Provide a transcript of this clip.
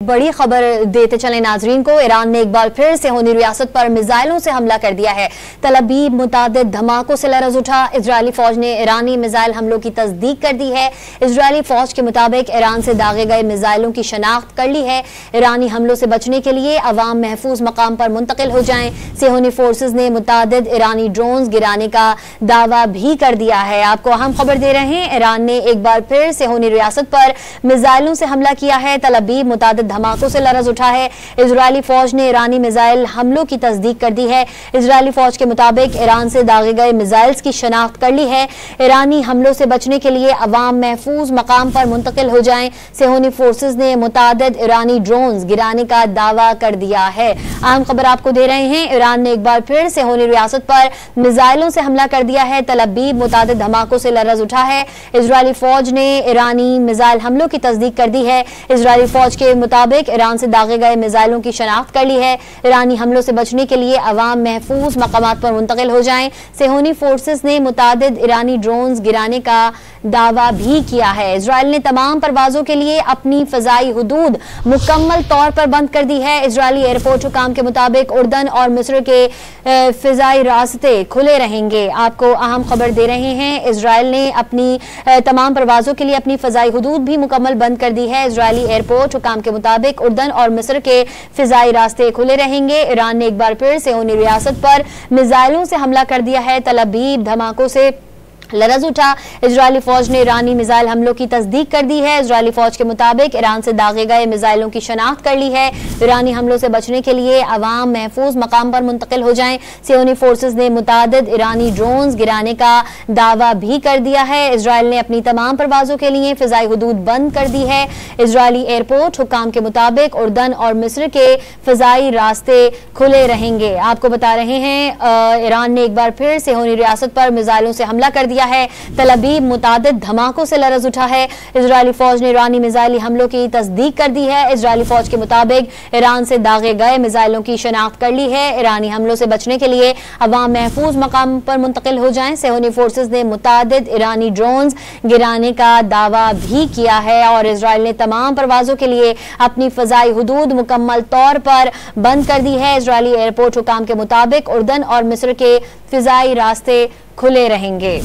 बड़ी खबर देते चले नाजरीन को। ईरान ने एक बार फिर सेहोनी रियासत पर मिसाइलों से हमला कर दिया है। तल अवीव मुतादिद धमाकों से लरज़ उठा। इजरायली फौज ने ईरानी मिसाइल हमलों की तस्दीक कर दी है। इजरायली फौज के मुताबिक ईरान से दागे गए मिसाइलों की शनाख्त कर ली है। ईरानी हमलों से बचने के लिए अवाम महफूज मकाम पर मुंतकिल हो जाएं। सेहोनी फोर्सेज ने मुतादिद ईरानी ड्रोन्स गिराने का दावा भी कर दिया है। आपको अहम खबर दे रहे हैं, ईरान ने एक बार फिर सेहोनी रियासत पर मिसाइलों से हमला किया है। तल अवीव मुतादिद धमाकों से लरज़ उठा है। इजरायली फौज ने ईरानी मिसाइल हमलों की तस्दीक कर दी है। इजरायली फौज के मुताबिक ईरान से दागे गए मिसाइल्स की शनाख्त कर ली है। ईरानी हमलों से बचने के लिए अवाम महफूज मकाम पर मुंतकिल हो जाएं। सेहोनी फोर्सेज ने मुतादिद ईरानी ड्रोन्स गिराने का दावा कर दिया है। अहम खबर आपको दे रहे हैं, ईरान ने एक बार फिर सेहोनी रियासत पर मिसाइलों से हमला कर दिया है। तल अवीव मुतादिद धमाकों से लरज़ उठा है। इजरायली फौज ने ईरानी मिसाइल हमलों की तस्दीक कर दी है। इजरायली फौज के मुताबिक ईरान से दागे गए मिसाइलों की शनाख्त कर ली है। ईरानी हमलों से बचने के लिए अवाम महफूज मकामात पर मुंतकिल हो जाएं। सेहोनी फोर्सेस ने मुतादिद ईरानी ड्रोन्स गिराने का दावा भी किया है। इजराइल ने तमाम परवाजों के लिए अपनी फजाई हुदूद मुकम्मल तौर पर बंद कर दी है। इजरायली एयरपोर्ट हुकाम के मुताबिक उर्दन और मिस्र के फिजाई रास्ते खुले रहेंगे। आपको अहम खबर दे रहे हैं, इजराइल ने अपनी तमाम परवाजों के लिए अपनी फजाई हुदूद भी मुकम्मल बंद कर दी है। इजरायली एयरपोर्ट हुकाम के मुताबिक उर्दन और मिस्र के फिजाई रास्ते खुले रहेंगे। ईरान ने एक बार फिर सेहोनी रियासत पर मिसाइलों से हमला कर दिया है। तल अवीव धमाकों से लरज़ उठा। इजरायली फौज ने ईरानी मिसाइल हमलों की तस्दीक कर दी है। इजरायली फौज के मुताबिक ईरान से दागे गए मिसाइलों की शनाख्त कर ली है। ईरानी हमलों से बचने के लिए अवाम महफूज मकाम पर मुंतकिल हो जाएं। सेहोनी फोर्सेज ने मुतादिद ईरानी ड्रोन्स गिराने का दावा भी कर दिया है। इजराइल ने अपनी तमाम परवाजों के लिए फिजाई हुदूद बंद कर दी है। इजरायली एयरपोर्ट हुकाम के मुताबिक उर्दन और मिस्र के फिजाई रास्ते खुले रहेंगे। आपको बता रहे हैं, ईरान ने एक बार फिर सेहोनी रियासत पर मिसाइलों से हमला कर दिया है। तल अवीव मुतादिद धमाकों से लरज़ उठा है। इजरायली फौज ने ईरानी मिसाइली हमलों की तस्दीक कर दी है। इजरायली फौज के मुताबिक ईरान से दागे गए मिसाइलों की शनाख्त कर ली है। ईरानी हमलों से बचने के लिए अवाम महफूज मकाम पर मुंतकिल हो जाएं। सेहोनी फोर्सेज ने मुतादिद ईरानी ड्रोन्स गिराने का दावा भी किया है और इजराइल ने तमाम परवाजों के लिए अपनी फजाई हुदूद मुकम्मल तौर पर बंद कर दी है। इजरायली एयरपोर्ट हुकाम के मुताबिक उर्दन और मिस्र के फिजाई रास्ते खुले रहेंगे।